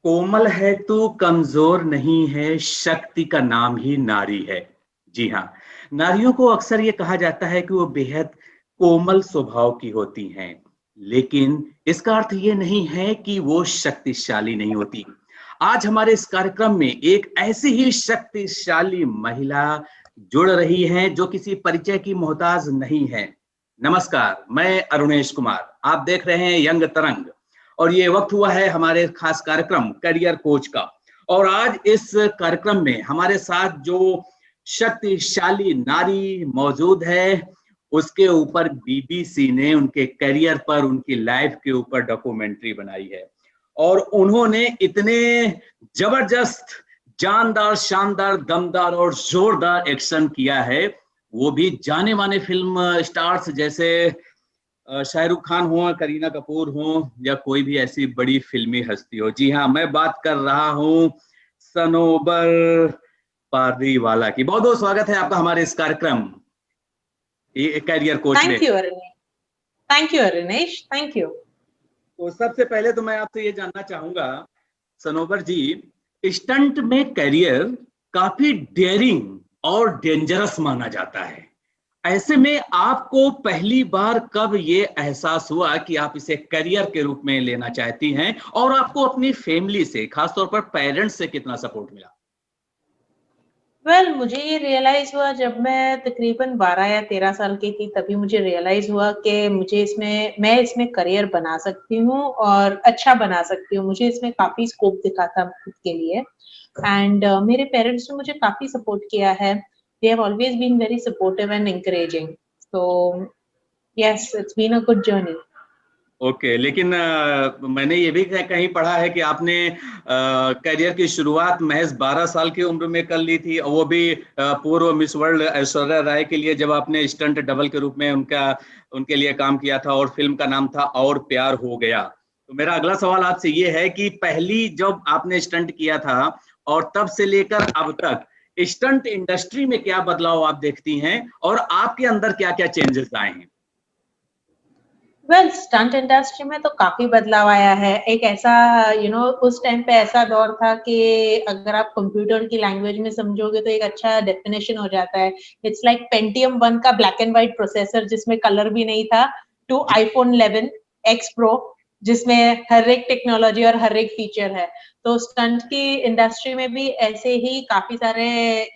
कोमल है तू कमजोर नहीं है, शक्ति का नाम ही नारी है। जी हाँ, नारियों को अक्सर ये कहा जाता है कि वो बेहद कोमल स्वभाव की होती हैं, लेकिन इसका अर्थ ये नहीं है कि वो शक्तिशाली नहीं होती। आज हमारे इस कार्यक्रम में एक ऐसी ही शक्तिशाली महिला जुड़ रही है जो किसी परिचय की मोहताज नहीं है। नमस्कार, मैं अरुणेश कुमार, आप देख रहे हैं यंग तरंग और ये वक्त हुआ है हमारे खास कार्यक्रम करियर कोच का। और आज इस कार्यक्रम में हमारे साथ जो शक्तिशाली नारी मौजूद है, उसके ऊपर बीबीसी ने उनके करियर पर, उनकी लाइफ के ऊपर डॉक्यूमेंट्री बनाई है और उन्होंने इतने जबरदस्त, जानदार, शानदार, दमदार और जोरदार एक्शन किया है, वो भी जाने माने फिल्म स्टार्स जैसे शाहरुख खान हो, करीना कपूर हो या कोई भी ऐसी बड़ी फिल्मी हस्ती हो। जी हाँ, मैं बात कर रहा हूँ सनोबर पारदीवाला की। बहुत बहुत स्वागत है आपका हमारे इस कार्यक्रम करियर कोच में। Thank you Arunesh, thank you. तो सबसे पहले तो मैं आपसे ये जानना चाहूंगा सनोबर जी, स्टंट में करियर काफी डेयरिंग और डेंजरस माना जाता है। ऐसे में आपको पहली बार कब ये एहसास हुआ कि आप इसे करियर के रूप में लेना चाहती हैं और आपको अपनी फैमिली से, खासतौर पर पेरेंट्स से कितना सपोर्ट मिला? मुझे ये रियलाइज हुआ जब मैं तकरीबन 12 या 13 साल की थी, तभी मुझे रियलाइज हुआ कि मैं इसमें करियर बना सकती हूँ और अच्छा बना सकती हूँ। मुझे इसमें काफी स्कोप दिखा था खुद के लिए एंड मेरे पेरेंट्स ने मुझे काफी सपोर्ट किया है। They have always been very supportive and encouraging, so yes, it's been a good journey. Okay, लेकिन मैंने ये भी कहीं पढ़ा है कि आपने करियर की शुरुआत महज 12 साल की उम्र में कर ली थी, और वो भी पूर्व मिस वर्ल्ड ऐश्वर्या राय के लिए, जब आपने स्टंट डबल के रूप में उनके लिए काम किया था और फिल्म का नाम था और प्यार हो गया। तो मेरा अगला सवाल आपसे ये है कि पहली जब आपने स्टंट किया था और तब से लेकर अब तक स्टंट इंडस्ट्री में क्या बदलाव आप देखती हैं और आपके अंदर क्या क्या चेंजेस आए हैं? स्टंट इंडस्ट्री में तो काफी बदलाव आया है। एक ऐसा उस टाइम पे ऐसा दौर था कि अगर आप कंप्यूटर की लैंग्वेज में समझोगे तो एक अच्छा डेफिनेशन हो जाता है। इट्स लाइक पेंटियम 1 का ब्लैक एंड व्हाइट प्रोसेसर जिसमें कलर भी नहीं था, टू आईफोन 11 एक्स प्रो जिसमें हर एक टेक्नोलॉजी और हर एक फीचर है। तो स्टंट की इंडस्ट्री में भी ऐसे ही काफी सारे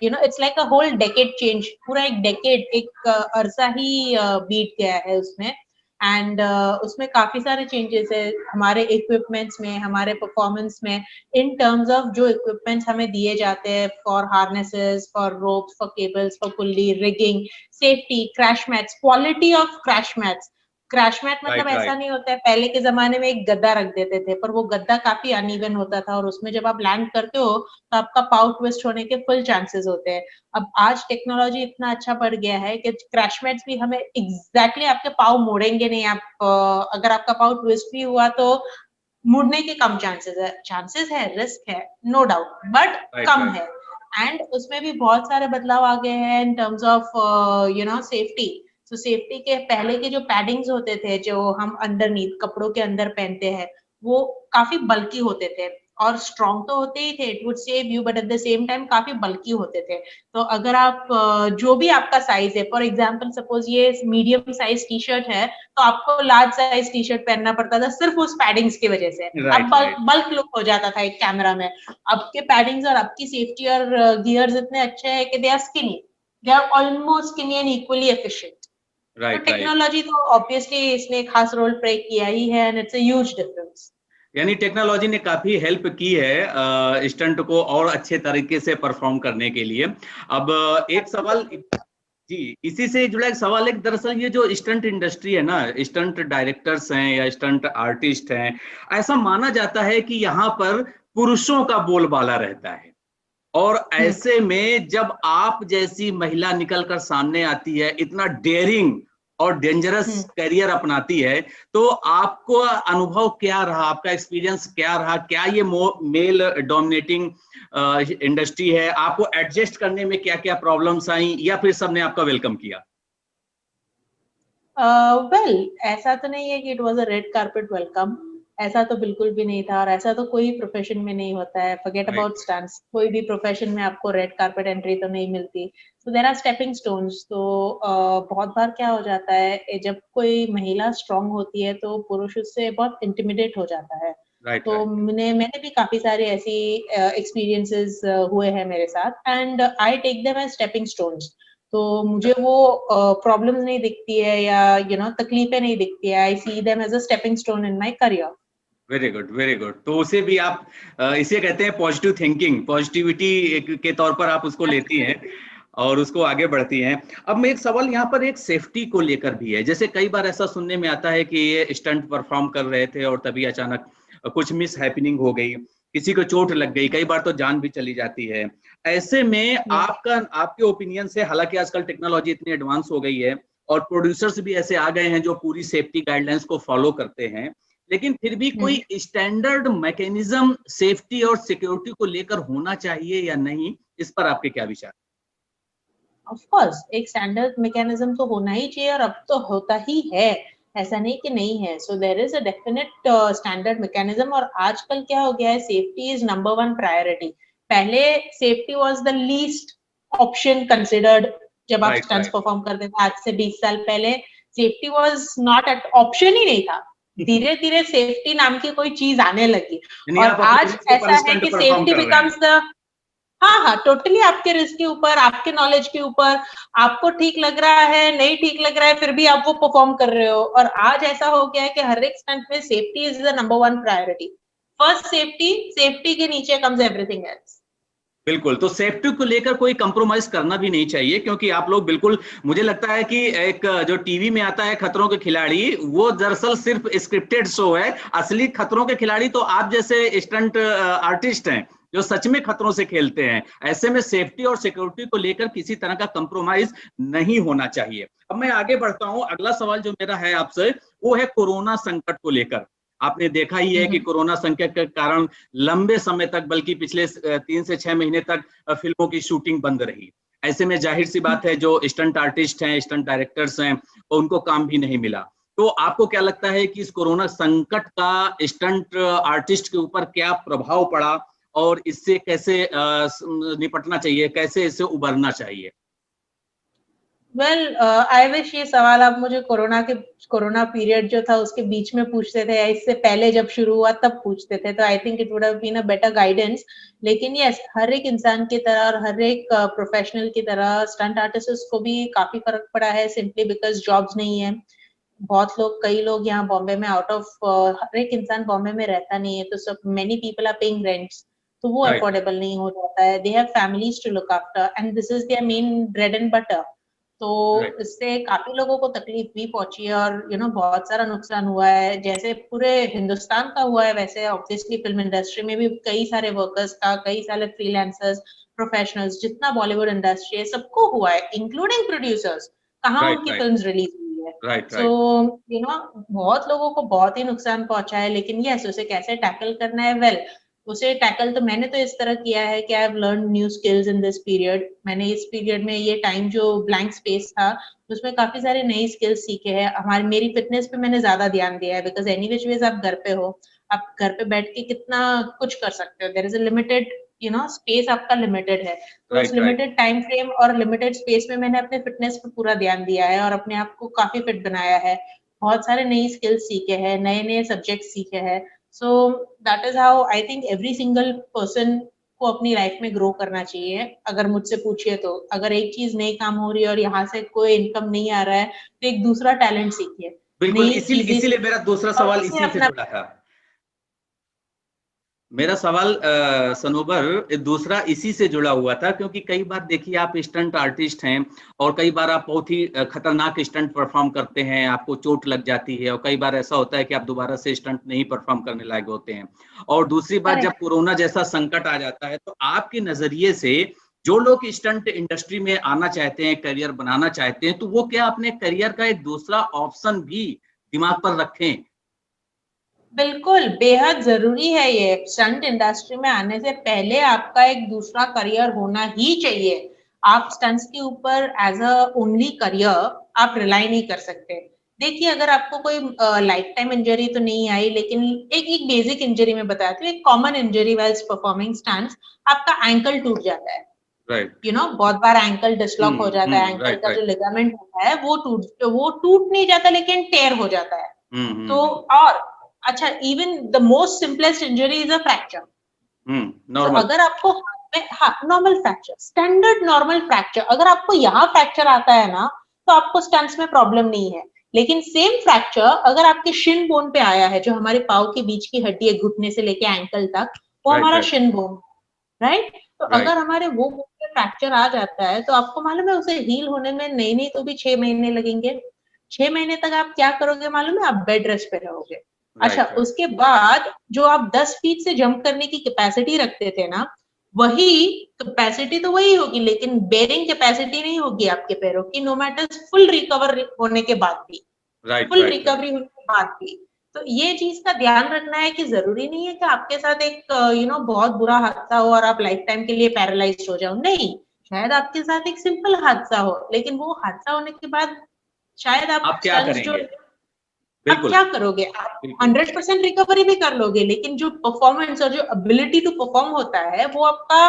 it's like a whole decade change, पूरा एक डेकेड, एक अरसा ही बीत गया है उसमें। एंड उसमें काफी सारे चेंजेस है हमारे इक्विपमेंट्स में, हमारे परफॉर्मेंस में, इन टर्म्स ऑफ जो इक्विपमेंट्स हमें दिए जाते हैं for harnesses, for ropes, for cables, for pulley, rigging, safety, crash mats, quality of crash mats. Crash mat मतलब ऐसा नहीं होता है, पहले के जमाने में एक गद्दा रख देते थे, पर वो गद्दा काफी अनइवन होता था और उसमें जब आप लैंड करते हो तो आपका पाव ट्विस्ट होने के फुल चांसेस होते हैं। अब आज टेक्नोलॉजी इतना अच्छा बढ़ गया है कि क्रैश मैट्स भी हमें एग्जैक्टली आपके पाव मोड़ेंगे नहीं। आप अगर आपका पाव ट्विस्ट भी हुआ तो मुड़ने के कम चांसेस है, रिस्क है नो डाउट, बट कम है। एंड उसमें भी बहुत सारे बदलाव आ गए हैं इन टर्म्स ऑफ सेफ्टी। तो सेफ्टी के पहले के जो पैडिंग्स होते थे जो हम अंडरनीथ कपड़ों के अंदर पहनते हैं, वो काफी बल्की होते थे और स्ट्रॉन्ग तो होते ही थे, it would save you, but at the same time काफी बल्की होते थे। तो अगर आप जो भी आपका साइज है, फॉर एग्जांपल सपोज ये मीडियम साइज टी शर्ट है तो आपको लार्ज साइज टी शर्ट पहनना पड़ता था सिर्फ उस पैडिंग्स की वजह से। अब बल्क लुक हो जाता था एक कैमरा में। अब के पैडिंग्स और अब की सेफ्टी और गियर्स इतने अच्छे हैं कि they are skinny, they are almost skinny and equally efficient. तो राइट, राइट। टेक्नोलॉजी तो ऑब्वियसली इसने खास रोल प्ले किया ही है and it's a huge difference. यानी टेक्नोलॉजी ने काफी हेल्प की है स्टंट को और अच्छे तरीके से परफॉर्म करने के लिए। अब एक सवाल, जी, इसी से जुड़ा एक सवाल है कि दरअसल ये जो स्टंट इंडस्ट्री है ना, स्टंट डायरेक्टर्स हैं या स्टंट आर्टिस्ट हैं, ऐसा माना जाता है कि यहाँ पर पुरुषों का बोलबाला रहता है। और हम्म ऐसे में जब आप जैसी महिला निकल कर सामने आती है, इतना डेयरिंग और डेंजरस हम्म करियर अपनाती है, तो आपको अनुभव क्या रहा, आपका एक्सपीरियंस क्या रहा? क्या ये मेल डोमिनेटिंग इंडस्ट्री है? आपको एडजस्ट करने में क्या क्या प्रॉब्लम्स आई, या फिर सबने आपका वेलकम किया? वेल ऐसा तो नहीं है कि it was a red carpet welcome. ऐसा तो बिल्कुल भी नहीं था और ऐसा तो कोई प्रोफेशन में नहीं होता है। फॉरगेट राइट, अबाउट स्टंट्स, कोई भी प्रोफेशन में आपको रेड कारपेट एंट्री तो नहीं मिलती। So there are stepping stones. तो बहुत बार क्या हो जाता है जब कोई महिला स्ट्रांग होती है तो पुरुष उससे बहुत इंटिमिडेट हो जाता है। राइट, तो राइट। मैंने भी काफी सारे ऐसी एक्सपीरियंसेस हुए हैं मेरे साथ and I take them as stepping stones. तो मुझे वो प्रॉब्लम्स नहीं दिखती है या तकलीफें नहीं दिखती है। I see them as a stepping stone in my career. Very good, very good. तो उसे भी आप इसे कहते हैं पॉजिटिव थिंकिंग, पॉजिटिविटी के तौर पर आप उसको लेती हैं और उसको आगे बढ़ती हैं। अब मैं एक सवाल यहाँ पर एक सेफ्टी को लेकर भी है। जैसे कई बार ऐसा सुनने में आता है कि ये स्टंट परफॉर्म कर रहे थे और तभी अचानक कुछ मिस हैपनिंग हो गई, किसी को चोट लग गई, कई बार तो जान भी चली जाती है। ऐसे में आपके ओपिनियन से, हालांकि आजकल टेक्नोलॉजी इतनी एडवांस हो गई है और प्रोड्यूसर्स भी ऐसे आ गए हैं जो पूरी सेफ्टी गाइडलाइंस को फॉलो करते हैं, लेकिन फिर भी कोई स्टैंडर्ड मैकेनिज्म सेफ्टी और सिक्योरिटी को लेकर होना चाहिए या नहीं, इस पर आपके क्या विचार? ऑफ कोर्स एक स्टैंडर्ड मैकेनिज्म तो होना ही चाहिए और अब तो होता ही है। ऐसा नहीं कि नहीं है। So there is a definite standard mechanism और आजकल क्या हो गया है, safety is number one priority. पहले safety was the least option considered. जब आप राइट, स्टंट्स राइट। परफॉर्म करते थे आज से 20 साल पहले, safety was not at option ही नहीं था। धीरे धीरे सेफ्टी नाम की कोई चीज आने लगी यानी और आप अपने आज रिस्क के ऊपर ऐसा है स्टंट कि परफॉर्म सेफ्टी कर रहे हैं। बिकम्स द, हाँ हाँ टोटली आपके रिस्क के ऊपर, आपके नॉलेज के ऊपर। आपको ठीक लग रहा है, नहीं ठीक लग रहा है, फिर भी आप वो परफॉर्म कर रहे हो। और आज ऐसा हो गया है कि हर एक स्टंट में safety is the number one priority. First safety, safety के नीचे कम्स एवरीथिंग एल्स। बिल्कुल, तो सेफ्टी को लेकर कोई कंप्रोमाइज करना भी नहीं चाहिए, क्योंकि आप लोग बिल्कुल, मुझे लगता है कि एक जो टीवी में आता है खतरों के खिलाड़ी, वो दरअसल सिर्फ स्क्रिप्टेड शो है। असली खतरों के खिलाड़ी तो आप जैसे स्टंट आर्टिस्ट हैं जो सच में खतरों से खेलते हैं। ऐसे में सेफ्टी और सिक्योरिटी को लेकर किसी तरह का कंप्रोमाइज नहीं होना चाहिए। अब मैं आगे बढ़ता हूं, अगला सवाल जो मेरा है आपसे, वो है कोरोना संकट को लेकर। आपने देखा ही है कि कोरोना संकट के कारण लंबे समय तक, बल्कि पिछले 3 से 6 महीने तक फिल्मों की शूटिंग बंद रही। ऐसे में जाहिर सी बात है, जो स्टंट आर्टिस्ट हैं, स्टंट डायरेक्टर्स हैं, उनको काम भी नहीं मिला। तो आपको क्या लगता है कि इस कोरोना संकट का स्टंट आर्टिस्ट के ऊपर क्या प्रभाव पड़ा, और इससे कैसे निपटना चाहिए, कैसे इससे उबरना चाहिए? वेल आई विश ये सवाल आप मुझे कोरोना पीरियड जो था उसके बीच में पूछते थे या इससे पहले जब शुरू हुआ तब पूछते थे, तो I think it would have been a better guidance. लेकिन यस, हर एक इंसान की तरह और हर एक प्रोफेशनल की तरह स्टंट आर्टिस्ट को भी काफी फर्क पड़ा है, सिंपली बिकॉज जॉब्स नहीं है। बहुत लोग, कई लोग यहाँ बॉम्बे में आउट ऑफ, हर एक इंसान बॉम्बे में रहता नहीं है, तो सब many people are paying rents, तो वो राइट, राइट, अफोर्डेबल नहीं हो जाता है। They have families to look after and this is their main bread and butter. तो राइट, इससे काफी लोगों को तकलीफ भी पहुंची है और बहुत सारा नुकसान हुआ है। जैसे पूरे हिंदुस्तान का हुआ है वैसे ऑब्वियसली फिल्म इंडस्ट्री में भी कई सारे वर्कर्स का, कई सारे फ्रीलांसर्स, प्रोफेशनल्स, जितना बॉलीवुड इंडस्ट्री है सबको हुआ है, इंक्लूडिंग प्रोड्यूसर्स। कहाँ राइट, उनकी राइट, फिल्म्स रिलीज हुई है। राइट, सो राइट। बहुत लोगों को बहुत ही नुकसान पहुंचा है। लेकिन यस, उसे कैसे टैकल करना है, वेल उसे टैकल तो मैंने तो इस तरह किया है कि I have learn new skills in this period. मैंने इस पीरियड में, ये टाइम जो ब्लैंक स्पेस था, उसमें काफी सारे नई स्किल्स सीखे हैं। हमारी मेरी फिटनेस पे मैंने ज्यादा ध्यान दिया है, बिकॉज एनी विच वेज आप घर पे हो, आप घर पे बैठ के कितना कुछ कर सकते हो। There is a limited, space आपका लिमिटेड है। तो उस right, right. Limited time frame और लिमिटेड स्पेस में मैंने अपने फिटनेस पे पूरा ध्यान दिया है और अपने आप को काफी फिट बनाया है। बहुत सारे नई स्किल्स सीखे हैं, नए नए सब्जेक्ट सीखे हैं। So that is how I think every single person आपको अपनी लाइफ में ग्रो करना चाहिए। अगर मुझसे पूछिए तो अगर एक चीज नहीं काम हो रही है और यहाँ से कोई इनकम नहीं आ रहा है तो एक दूसरा टैलेंट सीखिए, बिल्कुल, नई इसीलिए चीजें इसीलिए मेरा दूसरा और सवाल उसे इसी से अपना। जुड़ा था। मेरा सवाल सनोबर दूसरा इसी से जुड़ा हुआ था, क्योंकि कई बार देखिए आप स्टंट आर्टिस्ट हैं और कई बार आप बहुत ही खतरनाक स्टंट परफॉर्म करते हैं, आपको चोट लग जाती है और कई बार ऐसा होता है कि आप दोबारा से स्टंट नहीं परफॉर्म करने लायक होते हैं। और दूसरी बात, जब करेक्ट। कोरोना जैसा संकट आ जाता है तो आपके नजरिए से जो लोग स्टंट इंडस्ट्री में आना चाहते हैं, करियर बनाना चाहते हैं, तो वो क्या अपने करियर का एक दूसरा ऑप्शन भी दिमाग पर रखें? बिल्कुल, बेहद ज़रूरी है ये। स्टंट इंडस्ट्री में आने से पहले आपका एक दूसरा करियर होना ही चाहिए। आप स्टंट्स के ऊपर एज़ अ ओनली करियर आप रिलाई नहीं कर सकते। देखिए, अगर आपको कोई लाइफ टाइम इंजरी तो नहीं आई, लेकिन एक बेसिक इंजरी मैं बताती हूँ, एक common injury wheels performing stunts, आपका एंकल टूट जाता है। राइट। यू नो बहुत बार एंकल डिसलॉक हो जाता है, एंकल राइट का जो राइट। लिगामेंट होता है वो टूट नहीं जाता लेकिन टेयर हो जाता है। तो और अच्छा, even the most simplest injury is a fracture. तो नॉर्मल। अगर आपको हाथ में, हाँ, normal fracture, standard normal fracture, अगर आपको यहाँ फ्रैक्चर आता है ना तो आपको स्टंट्स में प्रॉब्लम नहीं है। लेकिन सेम फ्रैक्चर अगर आपके शिन बोन पे आया है, जो हमारे पाँव के बीच की हड्डी है घुटने से लेके एंकल तक, वो राइट हमारा राइट शिन बोन, राइट? तो अगर राइट। हमारे वो बोन पे फ्रैक्चर आ जाता है तो आपको मालूम है उसे हील होने में नहीं नहीं तो भी 6 महीने लगेंगे। 6 महीने तक आप क्या करोगे मालूम है? आप बेड रेस्ट पे रहोगे। अच्छा, राइट राइट। उसके बाद जो आप 10 फीट से जंप करने की कैपेसिटी रखते थे ना, वही कैपेसिटी तो वही होगी, लेकिन बेरिंग कैपेसिटी नहीं होगी आपके पैरों की, नो मैटर फुल रिकवर होने के बाद भी, right full right right. Recovery होने के बाद भी। तो ये चीज का ध्यान रखना है कि जरूरी नहीं है कि आपके साथ एक बहुत बुरा हादसा हो और आप लाइफ टाइम के लिए पैरालाइज्ड हो जाओ, नहीं। शायद आपके साथ एक सिंपल हादसा हो, लेकिन वो हादसा होने के बाद शायद आप आप क्या स्टंट्स जो, करेंगे? आप बिल्कुल क्या करोगे? आप बिल्कुल। 100% रिकवरी भी कर लोगे, लेकिन जो परफॉर्मेंस और जो एबिलिटी टू परफॉर्म होता है वो आपका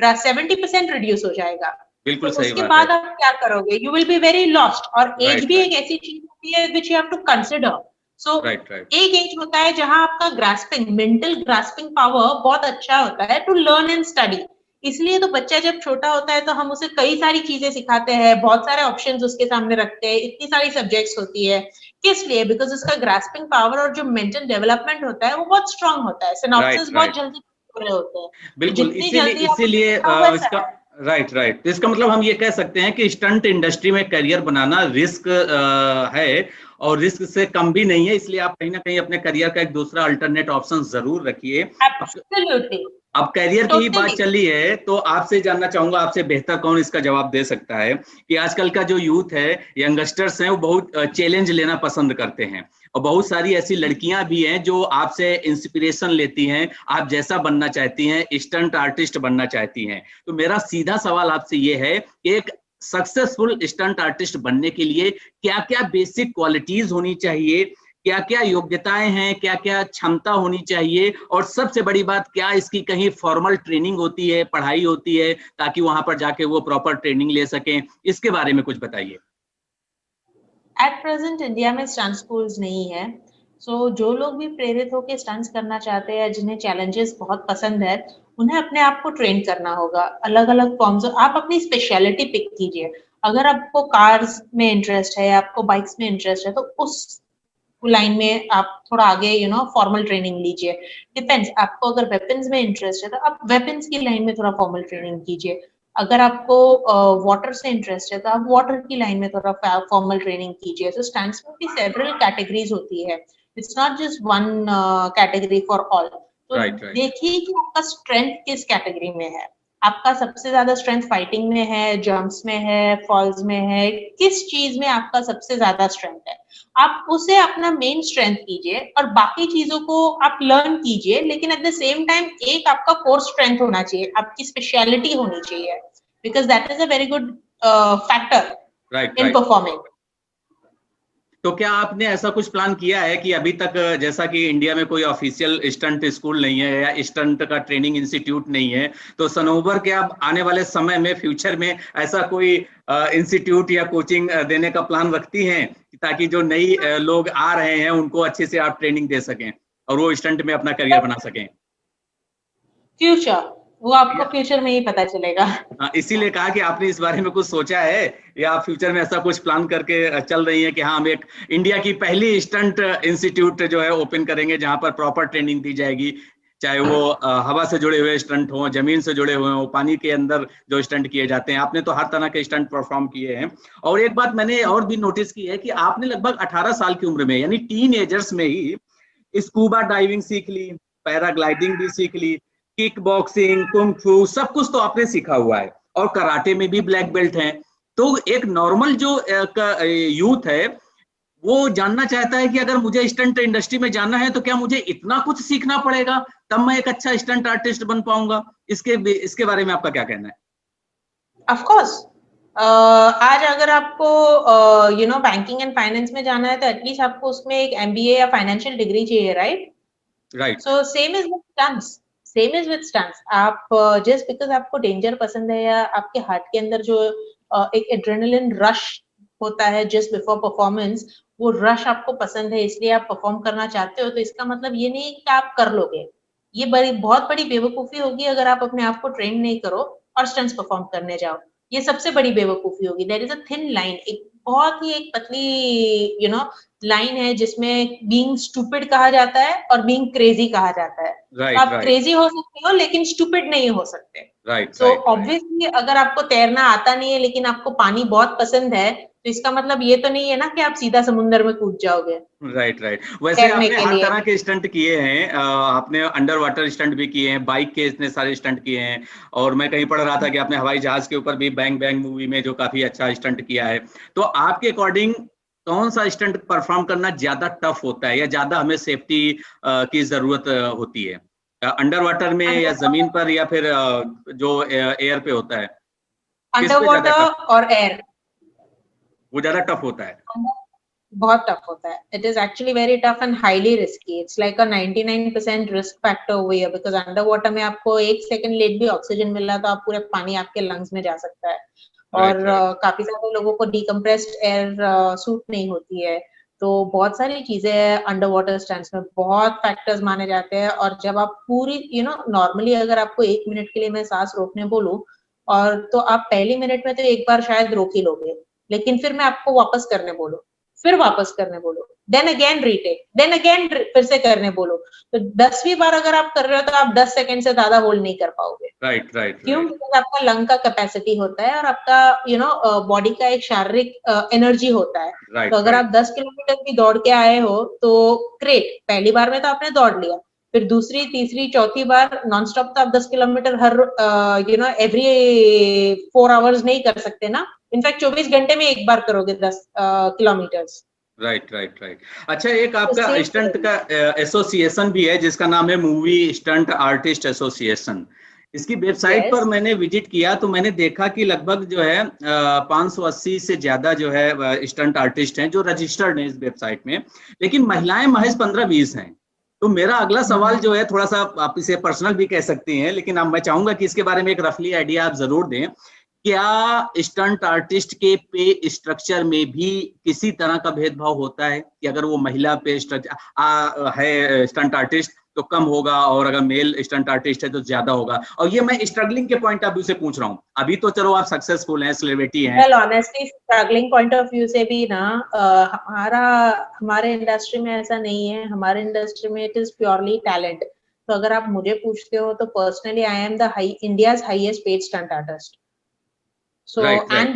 70% रिड्यूस हो जाएगा। तो बिल्कुल सही उसके बात है। बाद आप क्या करोगे? You will be very lost. और एज राइट भी राइट एक ऐसी चीज होती है which you have to consider. So right right. एक एज होता है जहां आपका ग्रास्पिंग, मेंटल ग्रास्पिंग पावर बहुत अच्छा होता है टू लर्न एंड स्टडी। इसलिए तो बच्चा जब छोटा होता है तो हम उसे कई सारी चीजें सिखाते हैं, बहुत सारे ऑप्शंस उसके सामने रखते हैं, इतनी सारी सब्जेक्ट्स होती है। किस लिए? बिकॉज उसका ग्रास्पिंग पावर और जो मेंटल डेवलपमेंट होता है वो बहुत स्ट्रांग होता है, राइट सिनॉप्सिस बहुत राइट। जल्दी हो रहे होते हैं। तो बिल्कुल, जितनी इसीलिए जल्दी आप उसे इसीलिए सिखाओ वैसा इसका है। राइट राइट, तो इसका मतलब हम ये कह सकते हैं कि स्टंट इंडस्ट्री में करियर बनाना रिस्क है, और रिस्क से कम भी नहीं है, इसलिए आप कहीं ना कहीं अपने करियर का एक दूसरा अल्टरनेट ऑप्शन जरूर रखिए। अब एब्सोल्युटली, अब करियर की ही बात टोटली। चली है तो आपसे जानना चाहूंगा, आपसे बेहतर कौन इसका जवाब दे सकता है कि आजकल का जो यूथ है, यंगस्टर्स हैं, वो बहुत चैलेंज लेना पसंद करते हैं, और बहुत सारी ऐसी लड़कियां भी हैं जो आपसे इंस्पिरेशन लेती हैं, आप जैसा बनना चाहती हैं, स्टंट आर्टिस्ट बनना चाहती हैं। तो मेरा सीधा सवाल आपसे ये है कि एक सक्सेसफुल स्टंट आर्टिस्ट बनने के लिए क्या क्या बेसिक क्वालिटीज होनी चाहिए, क्या क्या योग्यताएं हैं, क्या क्या क्षमता होनी चाहिए, और सबसे बड़ी बात, क्या इसकी कहीं फॉर्मल ट्रेनिंग होती है, पढ़ाई होती है, ताकि वहां पर जाके वो प्रॉपर ट्रेनिंग ले सकें? इसके बारे में कुछ बताइए। एट प्रेजेंट इंडिया में स्टंट स्कूल्स नहीं है। जो लोग भी प्रेरित होकर स्टंट्स करना चाहते हैं, जिन्हें चैलेंजेस बहुत पसंद है, उन्हें अपने आप को ट्रेन करना होगा। अलग अलग फॉर्म्स, आप अपनी स्पेशलिटी पिक कीजिए। अगर आपको कार्स में इंटरेस्ट है, आपको बाइक्स में इंटरेस्ट है, तो उस लाइन में आप थोड़ा आगे फॉर्मल ट्रेनिंग लीजिए। डिपेंड्स, आपको अगर वेपन्स में इंटरेस्ट है तो आप वेपन्स की लाइन में थोड़ा फॉर्मल ट्रेनिंग कीजिए। अगर आपको वाटर से इंटरेस्ट है तो आप वाटर की लाइन में थोड़ा फॉर्मल ट्रेनिंग कीजिए। तो स्टंट्स में भी सेवरल कैटेगरीज होती है, it's not just one category for all. तो राइट राइट। देखिए कि आपका स्ट्रेंथ किस कैटेगरी में है। आपका सबसे ज्यादा स्ट्रेंथ फाइटिंग में है, जंप्स में है, फॉल्स में है, किस चीज में आपका सबसे ज्यादा स्ट्रेंथ है? आप उसे अपना मेन स्ट्रेंथ कीजिए और बाकी चीजों को आप लर्न कीजिए, लेकिन एट द सेम टाइम एक आपका कोर स्ट्रेंथ होना चाहिए, आपकी स्पेशलिटी होनी चाहिए, because that is a very good factor right in right. Performing. तो क्या आपने ऐसा कुछ प्लान किया है कि अभी तक, जैसा कि इंडिया में कोई ऑफिशियल स्टंट स्कूल नहीं है या स्टंट का ट्रेनिंग इंस्टीट्यूट नहीं है, तो सनोवर के अब आने वाले समय में, फ्यूचर में, ऐसा कोई इंस्टीट्यूट या कोचिंग देने का प्लान रखती हैं, ताकि जो नई लोग आ रहे हैं उनको अच्छे से आप ट्रेनिंग दे सकें और वो स्टंट में अपना करियर बना सकें? फ्यूचर वो आपको फ्यूचर में ही पता चलेगा। हाँ, इसीलिए कहा कि आपने इस बारे में कुछ सोचा है या आप फ्यूचर में ऐसा कुछ प्लान करके चल रही है कि हाँ हम एक इंडिया की पहली स्टंट इंस्टीट्यूट जो है ओपन करेंगे जहां पर प्रॉपर ट्रेनिंग दी जाएगी, चाहे वो हवा से जुड़े हुए स्टंट हो, जमीन से जुड़े हुए हो, पानी के अंदर जो स्टंट किए जाते हैं। आपने तो हर तरह के स्टंट परफॉर्म किए हैं। और एक बात मैंने और भी नोटिस की है कि आपने लगभग 18 साल की उम्र में, यानी टीन एजर्स में ही स्कूबा डाइविंग सीख ली, पैराग्लाइडिंग भी सीख ली, किक बॉक्सिंग, कुंग फू, सब कुछ तो आपने सीखा हुआ है और कराटे में भी ब्लैक बेल्ट हैं। तो एक नॉर्मल जो यूथ है वो जानना चाहता है कि अगर मुझे स्टंट इंडस्ट्री में जाना है तो क्या मुझे इतना कुछ सीखना पड़ेगा तब मैं एक अच्छा स्टंट आर्टिस्ट बन पाऊंगा? इसके बारे में आपका क्या कहना है? ऑफ कोर्स, आज अगर आपको बैंकिंग एंड फाइनेंस में जाना है तो एटलीस्ट आपको उसमें एक एमबीए या फाइनेंशियल डिग्री चाहिए, right? Right. So same is with stunts, same is with stunts. आप जस्ट बिकॉज आपको डेंजर पसंद है या आपके हार्ट के अंदर जो एक एड्रेनलिन रश होता है जस्ट बिफोर परफॉर्मेंस, वो रश आपको पसंद है इसलिए आप परफॉर्म करना चाहते हो, तो इसका मतलब ये नहीं कि आप कर लोगे। ये बहुत बड़ी बेवकूफी होगी अगर आप अपने आप को ट्रेन नहीं करो और स्टंट्स परफॉर्म करने जाओ। ये सबसे बड़ी बेवकूफी होगी। There is a thin line, एक बहुत ही एक पतली लाइन है जिसमें बीइंग स्टूपिड कहा जाता है और बीइंग क्रेजी कहा जाता है। तो राइट आप राइट क्रेजी हो सकते हो लेकिन स्टूपिड नहीं हो सकते। Right so right right obviously अगर आपको तैरना आता नहीं है लेकिन आपको पानी बहुत पसंद है, तो इसका मतलब ये तो नहीं है ना कि आप सीधा समुद्र में कूद जाओगे राइट राइट। वैसे तैरने आपने के हर लिए। तरह के स्टंट किए हैं, आपने अंडर वाटर स्टंट भी किए हैं, बाइक के इतने सारे स्टंट किए हैं, और मैं कहीं पढ़ रहा था कि आपने हवाई जहाज के ऊपर भी बैंग बैंग मूवी में जो काफी अच्छा स्टंट किया है। तो आपके अकॉर्डिंग कौन सा स्टंट परफॉर्म करना ज्यादा टफ होता है या ज्यादा हमें सेफ्टी की जरूरत होती है, अंडर वाटर में या जमीन पर या फिर जो एयर पे होता है, किस अंडर पे ज्यादा वाटर टफ, और एयर वो ज्यादा टफ होता है? बहुत टफ होता है। It is actually very tough and highly risky. It's like a 99% risk factor over here because under water में आपको 1 सेकंड लेट भी ऑक्सीजन मिल रहा तो आप पूरे पानी आपके लंग्स में जा सकता है। और राइट राइट काफी सारे लोगों को डिकम्प्रेस्ड एयर सूट नहीं होती है। तो बहुत सारी चीजें हैं अंडर वाटर स्टंट्स में, बहुत फैक्टर्स माने जाते हैं। और जब आप पूरी नॉर्मली अगर आपको 1 मिनट के लिए मैं सांस रोकने बोलूं और तो आप पहली मिनट में तो एक बार शायद रोक ही लोगे, लेकिन फिर मैं आपको वापस करने बोलूं, फिर वापस करने बोलो, then again retake, then again फिर से करने बोलो, तो 10वीं बार अगर आप कर रहे हो तो आप 10 सेकंड से ज्यादा होल्ड नहीं कर पाओगे। राइट राइट क्यों? राइट बिकॉज आपका लंग का कैपेसिटी होता है और आपका बॉडी का एक शारीरिक एनर्जी होता है। तो राइट अगर राइट आप 10 किलोमीटर भी दौड़ के आए हो तो ग्रेट, पहली बार में तो आपने दौड़ लिया, फिर दूसरी तीसरी चौथी बार नॉन स्टॉप तो आप 10 किलोमीटर हर एवरी 4 आवर्स नहीं कर सकते ना। इनफैक्ट 24 घंटे में एक बार करोगे 10 किलोमीटर्स। Right right right. अच्छा, एक तो आपका सेम स्टंट का एसोसिएशन भी है जिसका नाम है मूवी स्टंट आर्टिस्ट एसोसिएशन। इसकी वेबसाइट पर यस। मैंने विजिट किया तो मैंने देखा कि लगभग जो है 580 से ज्यादा जो है स्टंट आर्टिस्ट हैं जो रजिस्टर्ड हैं इस वेबसाइट में, लेकिन महिलाएं महज 15-20 हैं। तो मेरा अगला सवाल जो है, थोड़ा सा आप इसे पर्सनल भी कह सकती हैं, लेकिन अब मैं चाहूंगा कि इसके बारे में एक रफली आइडिया आप जरूर दें। क्या स्टंट आर्टिस्ट के पे स्ट्रक्चर में भी किसी तरह का भेदभाव होता है कि अगर वो महिला पे है स्टंट आर्टिस्ट तो कम होगा और अगर मेल स्टंट आर्टिस्ट है तो ज्यादा होगा? और ये मैं स्ट्रगलिंग के पॉइंट ऑफ व्यू से पूछ रहा हूँ। अभी तो चलो आप सक्सेसफुल हैं, सेलिब्रिटी हैं। Well honestly struggling point of view से भी ना हमारा हमारे इंडस्ट्री में ऐसा नहीं है। हमारे इंडस्ट्री में इट इज प्योरली टैलेंट। तो अगर आप मुझे पूछते हो तो personally I am the India's highest paid stunt artist. So, right and right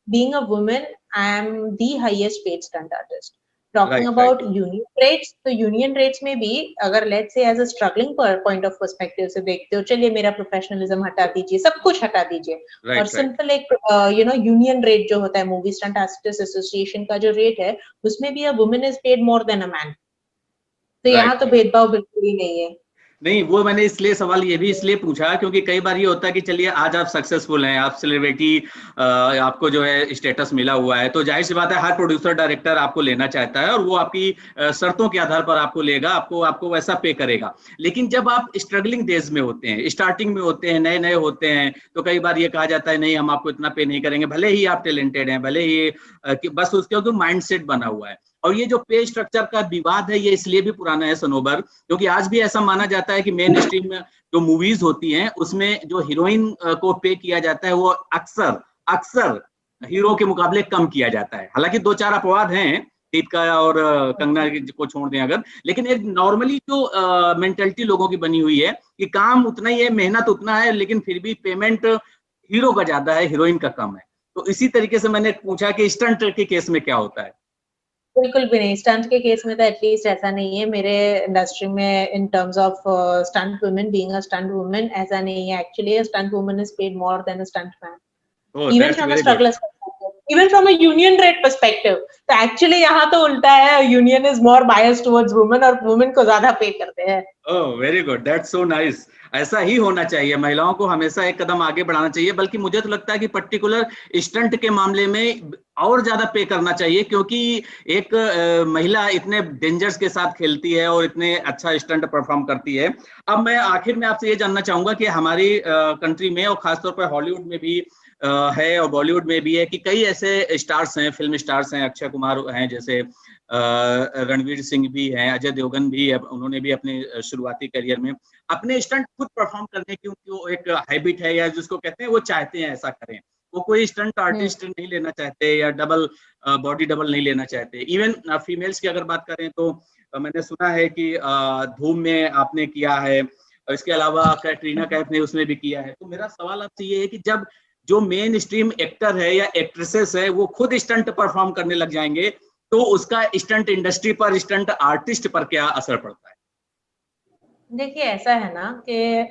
being a woman, I am the highest paid stunt artist. Talking right right about union rates, तो union rates में भी अगर let's say as a struggling point of perspective से देखते हो, चलिए मेरा professionalism हटा दीजिए, सब कुछ हटा दीजिए और राइट राइट सिंपल एक union rate जो होता है मूवी स्टंट आर्टिस्ट एसोसिएशन का जो रेट है, उसमें भी a woman is paid more than a man. तो यहाँ तो राइट। भेदभाव बिल्कुल ही नहीं है। नहीं, वो मैंने इसलिए सवाल ये भी इसलिए पूछा क्योंकि कई बार ये होता है कि चलिए आज आप सक्सेसफुल हैं, आप सेलिब्रिटी, आपको जो है स्टेटस मिला हुआ है, तो जाहिर सी बात है हर प्रोड्यूसर डायरेक्टर आपको लेना चाहता है और वो आपकी शर्तों के आधार पर आपको लेगा, आपको आपको वैसा पे करेगा। लेकिन जब आप स्ट्रगलिंग डेज में होते हैं, स्टार्टिंग में होते हैं, नए नए होते हैं, तो कई बार ये कहा जाता है नहीं हम आपको इतना पे नहीं करेंगे, भले ही आप टैलेंटेड हैं, भले ही बस उसके माइंड सेट बना हुआ है। और ये जो पे स्ट्रक्चर का विवाद है ये इसलिए भी पुराना है सनोबर, क्योंकि आज भी ऐसा माना जाता है कि मेन स्ट्रीम में जो मूवीज होती हैं उसमें जो हीरोइन को पे किया जाता है वो अक्सर अक्सर हीरो के मुकाबले कम किया जाता है। हालांकि दो चार अपवाद हैं, दीपिका और कंगना को छोड़ दें अगर, लेकिन एक नॉर्मली जो मेंटेलिटी लोगों की बनी हुई है कि काम उतना ही है, मेहनत उतना है, लेकिन फिर भी पेमेंट हीरो का ज्यादा है, हीरोइन का कम है। तो इसी तरीके से मैंने पूछा कि स्टंट के केस में क्या होता है। बिल्कुल भी नहीं, स्टंट के केस में तो एटलीस्ट ऐसा नहीं है मेरे इंडस्ट्री में, in terms of stunt women, being a stunt women, ऐसा नहीं है। Actually a stunt woman is paid more than a stunt man, oh even that's from a very good. struggler's perspective, even from a union rate perspective. तो actually यहाँ तो उल्टा है, union is more biased towards women और women को ज्यादा पे करते हैं। Oh very good, that's so nice. ऐसा ही होना चाहिए, महिलाओं को हमेशा एक कदम आगे बढ़ाना चाहिए। बल्कि मुझे तो लगता है कि पर्टिकुलर स्टंट के मामले में और ज्यादा पे करना चाहिए, क्योंकि एक महिला इतने डेंजर्स के साथ खेलती है और इतने अच्छा स्टंट परफॉर्म करती है। अब मैं आखिर में आपसे ये जानना चाहूंगा कि हमारी कंट्री में और खासतौर पर हॉलीवुड में भी है और बॉलीवुड में भी है कि कई ऐसे स्टार्स हैं, फिल्म स्टार्स हैं, अक्षय कुमार हैं जैसे, रणवीर सिंह भी हैं, अजय देवगन भी है, उन्होंने भी अपने शुरुआती करियर में अपने स्टंट खुद परफॉर्म करने की उनकी वो एक हैबिट है, या जिसको कहते हैं वो चाहते हैं ऐसा करें। वो कोई स्टंट आर्टिस्ट नहीं लेना चाहते या डबल बॉडी डबल नहीं लेना चाहते। इवन फीमेल्स की अगर बात करें तो मैंने सुना है कि धूम में आपने किया है, और इसके अलावा कैटरीना कैफ ने उसमें भी किया है। तो मेरा सवाल आपसे ये है कि जब जो मेन स्ट्रीम एक्टर है या एक्ट्रेसेस है वो खुद स्टंट परफॉर्म करने लग जाएंगे, तो उसका स्टंट इंडस्ट्री पर, स्टंट आर्टिस्ट पर क्या असर पड़ता है? देखिए ऐसा है ना कि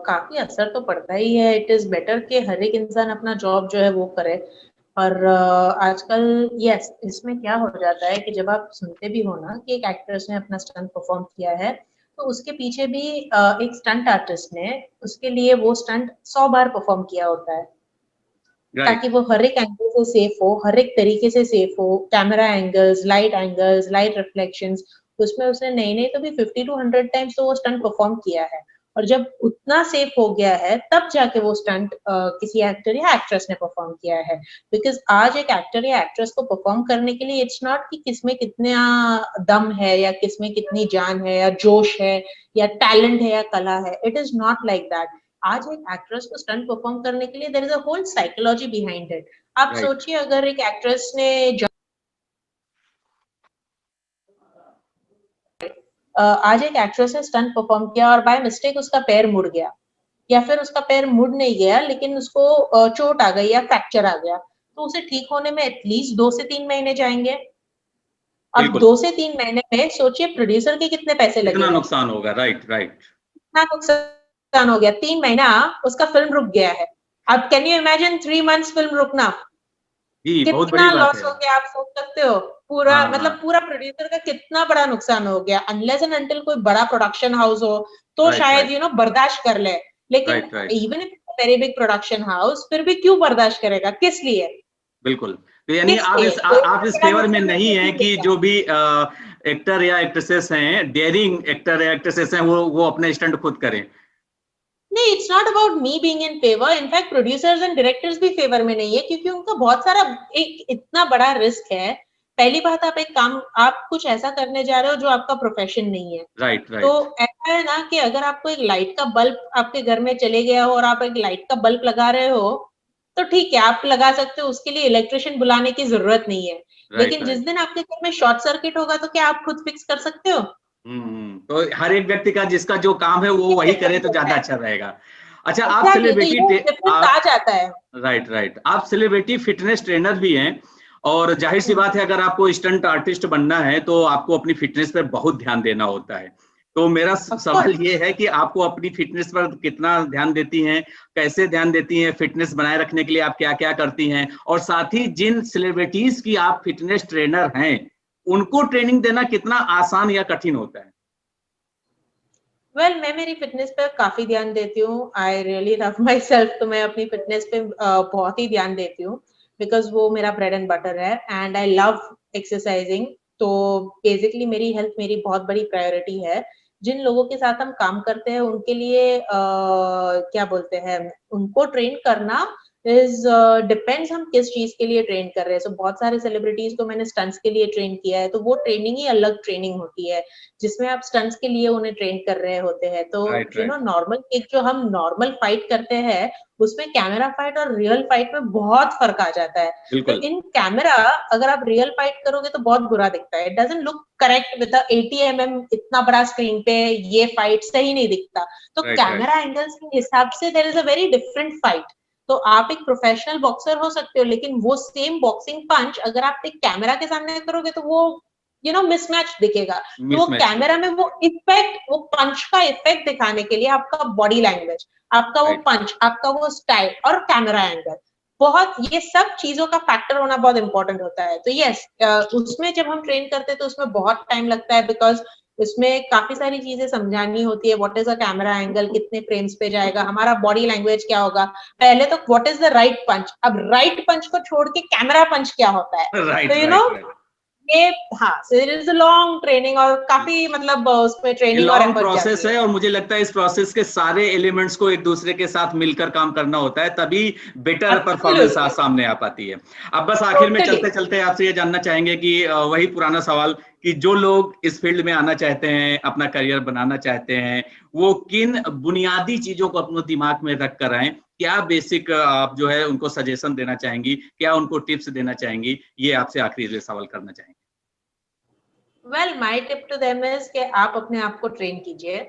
काफी असर तो पड़ता ही है। इट इज बेटर कि हर एक इंसान अपना जॉब जो है वो करे। और आजकल यस, इसमें क्या हो जाता है कि जब आप सुनते भी हो ना कि एक एक्ट्रेस ने अपना स्टंट परफॉर्म किया है, तो उसके पीछे भी एक स्टंट आर्टिस्ट ने उसके लिए वो स्टंट 100 बार परफॉर्म किया होता है, ताकि राइट। वो हर एक एंगल से सेफ हो, हर एक तरीके से सेफ हो। कैमरा एंगल्स, लाइट रिफ्लेक्शंस, उसमें उसने नहीं नहीं तो भी 50 टू 100 टाइम्स तो वो स्टंट परफॉर्म किया है। और जब उतना सेफ हो गया है तब जाके वो स्टंट किसी एक्टर या एक्ट्रेस ने परफॉर्म किया है। बिकॉज आज एक एक्टर या एक्ट्रेस को परफॉर्म करने के लिए इट्स नॉट कि किसमें कितना दम है या किसमें कितनी जान है या जोश है या टैलेंट है या कला है। It is not like that. आज एक एक्ट्रेस को स्टंट परफॉर्म करने के लिए there is a whole psychology behind it. आप राइट। सोचिए, अगर एक एक्ट्रेस ने आज एक एक्ट्रेस ने स्टंट परफॉर्म किया और बाय मिस्टेक उसका पैर मुड़ गया, या फिर उसका पैर मुड़ नहीं गया लेकिन उसको चोट आ गई या फ्रैक्चर आ गया, तो उसे ठीक होने में एटलीस्ट 2 से 3 महीने जाएंगे। अब बिल्कुल। 2 से 3 महीने में सोचिए प्रोड्यूसर के कितने पैसे कितना लगेंगे, नुकसान होगा। Right right. कितना नुकसान हो गया। 3 महीना उसका फिल्म रुक गया है। अब can you imagine 3 months film रुकना, जी बहुत कितना बड़ी बात लॉस है। हो गया आप सोच सकते हो। पूरा हाँ मतलब हाँ। पूरा प्रोड्यूसर का कितना बड़ा नुकसान हो गया। अनलेस एंड अनटिल कोई बड़ा प्रोडक्शन हाउस हो तो राइट शायद राइट। बर्दाश्त कर ले, लेकिन right right. Even if very big production house फिर भी क्यों बर्दाश्त करेगा, किस लिए? बिल्कुल। तो यानी किस आप लिए इस कोई आप इतना इस बड़ा फेवर में नुकसान नहीं नहीं है कि देगा। जो भी एक्टर या एक्ट्रेसेस हैं, डेयरिंग एक्टर या एक्ट्रेसेस हैं, वो अपने स्टंट खुद करें। नहीं, it's not about me being in favour. In fact producers and directors भी फेवर में नहीं है, क्योंकि उनका बहुत सारा एक इतना बड़ा रिस्क है। पहली बात, आप एक काम, आप कुछ ऐसा करने जा रहे हो जो आपका प्रोफेशन नहीं है। राइट तो राइट। ऐसा है ना कि अगर आपको एक लाइट का बल्ब आपके घर में चले गया हो और आप एक लाइट का बल्ब लगा रहे हो, तो ठीक है आप लगा सकते हो, उसके लिए इलेक्ट्रिशियन बुलाने की जरूरत नहीं है। राइट लेकिन जिस राइट। दिन आपके घर में शॉर्ट सर्किट होगा तो क्या आप खुद फिक्स कर सकते हो? तो हर एक व्यक्ति का जिसका जो काम है वो ये वही करे डिफरेंस तो होता ज्यादा है। अच्छा रहेगा। अच्छा, आप एग्जैक्टली, तो सेलिब्रिटी ये डिफरेंस आ आप जाता है। राइट राइट, आप सेलिब्रिटी फिटनेस ट्रेनर भी हैं, और जाहिर सी बात है अगर आपको स्टंट आर्टिस्ट बनना है तो आपको अपनी फिटनेस पर बहुत ध्यान देना होता है। तो मेरा ऑफ सवाल कोर्स। ये है कि आपको अपनी फिटनेस पर कितना ध्यान देती हैं, कैसे ध्यान देती हैं, फिटनेस बनाए रखने के लिए आप क्या क्या करती हैं, और साथ ही जिन सेलिब्रिटीज की आप फिटनेस ट्रेनर हैं उनको ट्रेनिंग देना कितना आसान या कठिन होता है? वेल, मैं मेरी फिटनेस पे काफी ध्यान देती हूँ। I really love my self, तो मैं अपनी फिटनेस पे बहुत ही ध्यान देती हूँ, बिकॉज वो मेरा ब्रेड एंड बटर है एंड आई लव एक्सरसाइजिंग। तो बेसिकली मेरी हेल्थ मेरी बहुत बड़ी प्रायोरिटी है। जिन लोगों के साथ हम काम करते हैं उनके लिए क्या बोलते हैं, उनको ट्रेन करना इज डिपेंड्स हम किस चीज के लिए ट्रेन कर रहे हैं। सो बहुत सारे सेलिब्रिटीज को मैंने स्टंट्स के लिए ट्रेन किया है, तो वो ट्रेनिंग ही अलग ट्रेनिंग होती है जिसमें आप स्टंट्स के लिए उन्हें ट्रेन कर रहे होते हैं। तो right you know right normal एक जो हम नॉर्मल फाइट करते हैं उसमें कैमरा फाइट और रियल फाइट में बहुत फर्क आ जाता है। तो बिल्कुल इन कैमरा अगर आप रियल फाइट करोगे तो बहुत बुरा दिखता है, it doesn't look correct with 80 mm इतना बड़ा स्क्रीन पे ये फाइट सही नहीं दिखता। तो राइट राइट कैमरा एंगल्स के हिसाब से there is a very different fight. तो आप एक प्रोफेशनल बॉक्सर हो सकते हो, लेकिन वो सेम बॉक्सिंग पंच अगर आप एक कैमरा के सामने करोगे तो वो मिसमैच दिखेगा। तो वो मिसमैच कैमरा लगेगा में वो इफेक्ट, वो पंच का इफेक्ट दिखाने के लिए आपका बॉडी लैंग्वेज, आपका वो राइट पंच, आपका वो स्टाइल और कैमरा एंगल, बहुत ये सब चीजों का फैक्टर होना बहुत इंपॉर्टेंट होता है। तो यस, उसमें जब हम ट्रेन करते हैं तो उसमें बहुत टाइम लगता है, बिकॉज इसमें काफी सारी चीजें समझानी होती है। What is a camera angle, कितने फ्रेम्स पे जाएगा, हमारा बॉडी लैंग्वेज क्या होगा, पहले तो व्हाट इज द राइट पंच, अब राइट पंच को छोड़ के कैमरा पंच क्या होता है। तो राइट राइट राइट ये हाँ, so it is a long training और काफी मतलब उसमें ये ट्रेनिंग और लॉन्ग एफर्ट प्रोसेस जाती है। है और मुझे लगता है इस प्रोसेस के सारे एलिमेंट्स को एक दूसरे के साथ मिलकर काम करना होता है, तभी बेटर परफॉर्मेंस एब्सोल्युटली, सामने आ पाती है। अब बस आखिर में टोटली। चलते चलते आपसे ये जानना चाहेंगे कि वही पुराना सवाल कि जो लोग इस फील्ड में आना चाहते हैं, अपना करियर बनाना चाहते हैं, वो किन बुनियादी चीजों को अपने दिमाग में रख कर आए, क्या बेसिक आप जो है उनको सजेशन देना चाहेंगी, क्या उनको टिप्स देना चाहेंगी, ये आपसे आखिरी सवाल करना चाहेंगे। Well my tip to them is कि आप अपने आप को ट्रेन कीजिए।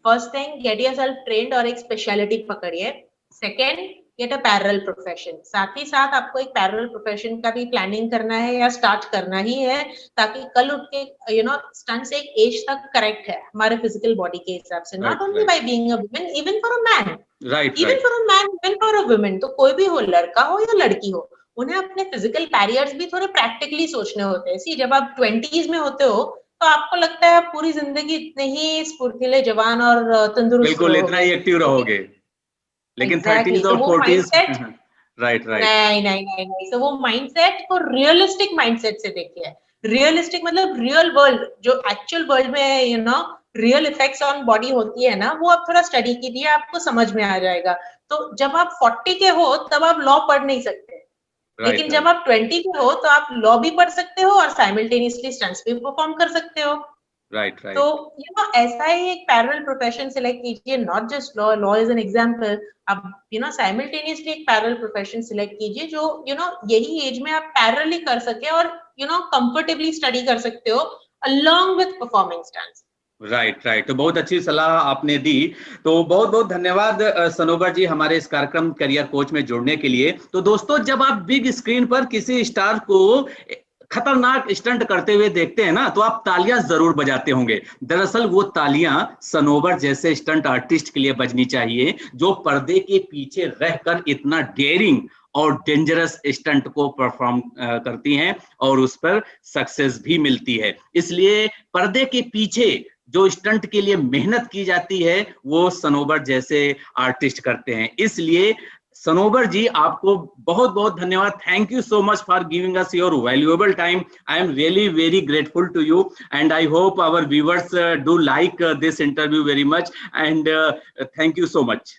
First thing, get yourself trained और एक स्पेशलिटी पकड़िए। Second, get a parallel profession. साथ ही साथ आपको एक पैरेलल प्रोफेशन का भी प्लानिंग करना है या स्टार्ट करना ही है, ताकि कल उठ के स्टंट्स एक एज तक करेक्ट है हमारे फिजिकल बॉडी के हिसाब से, not right only right by being a woman, even for a man. Right even right for a man, even for a woman, तो कोई भी हो, लड़का हो या लड़की हो, उन्हें अपने फिजिकल बैरियर्स भी थोड़े प्रैक्टिकली सोचने होते हैं। सी, जब आप 20s में होते हो तो आपको लगता है आप पूरी जिंदगी इतने ही स्फूर्तिले, जवान और तंदुरुस्त बिल्कुल इतना रहोगे, ही एक्टिव लेकिन रहोगे, लेकिन एग्जैक्टली थर्टीज तो और वो फोर्टीज माइंडसेट, राइट राइट नहीं नहीं नहीं नहीं, तो वो माइंडसेट को रियलिस्टिक माइंडसेट से देखिए। रियलिस्टिक मतलब रियल वर्ल्ड, जो एक्चुअल वर्ल्ड में रियल इफेक्ट्स ऑन बॉडी होती है ना, वो आप थोड़ा स्टडी कीजिए, आपको समझ में आ जाएगा। तो जब आप 40 के हो तब आप लॉ पढ़ नहीं सकते, राइट लेकिन जब राइट आप 20 के हो तो आप लॉ भी पढ़ सकते हो और साइमल्टेनियसली स्टंट्स भी परफॉर्म कर सकते हो। राइट तो राइट ऐसा ही एक पैरेलल प्रोफेशन सिलेक्ट कीजिए, not just law, law is an example. अब साइमल्टेनियसली एक पैरेलल प्रोफेशन सिलेक्ट कीजिए जो यही एज में आप पैरेलली कर सके और कंफर्टेबली स्टडी कर सकते हो along with performing stunts. Right right तो बहुत अच्छी सलाह आपने दी। तो बहुत बहुत धन्यवाद सनोबर जी हमारे इस कार्यक्रम करियर कोच में जुड़ने के लिए। तो दोस्तों, जब आप बिग स्क्रीन पर किसी स्टार को खतरनाक स्टंट करते हुए देखते हैं ना, तो आप तालियां जरूर बजाते होंगे। दरअसल वो तालियां सनोबर जैसे स्टंट आर्टिस्ट के लिए बजनी चाहिए, जो पर्दे के पीछे रहकर इतना डेयरिंग और डेंजरस स्टंट को परफॉर्म करती हैं और उस पर सक्सेस भी मिलती है। इसलिए पर्दे के पीछे जो स्टंट के लिए मेहनत की जाती है, वो सनोबर जैसे आर्टिस्ट करते हैं। इसलिए सनोबर जी, आपको बहुत बहुत धन्यवाद। Thank you so much for giving us your valuable time. I am really very grateful to you and I hope our viewers do like this interview very much and thank you so much.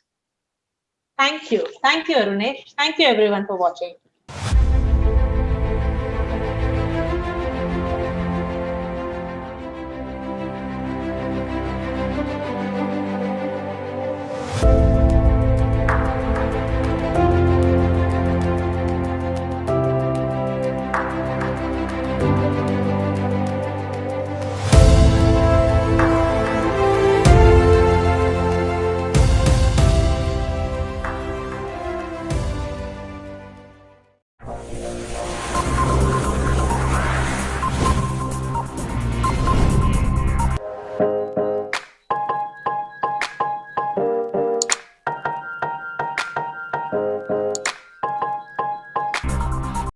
Thank you Arunesh, thank you everyone for watching.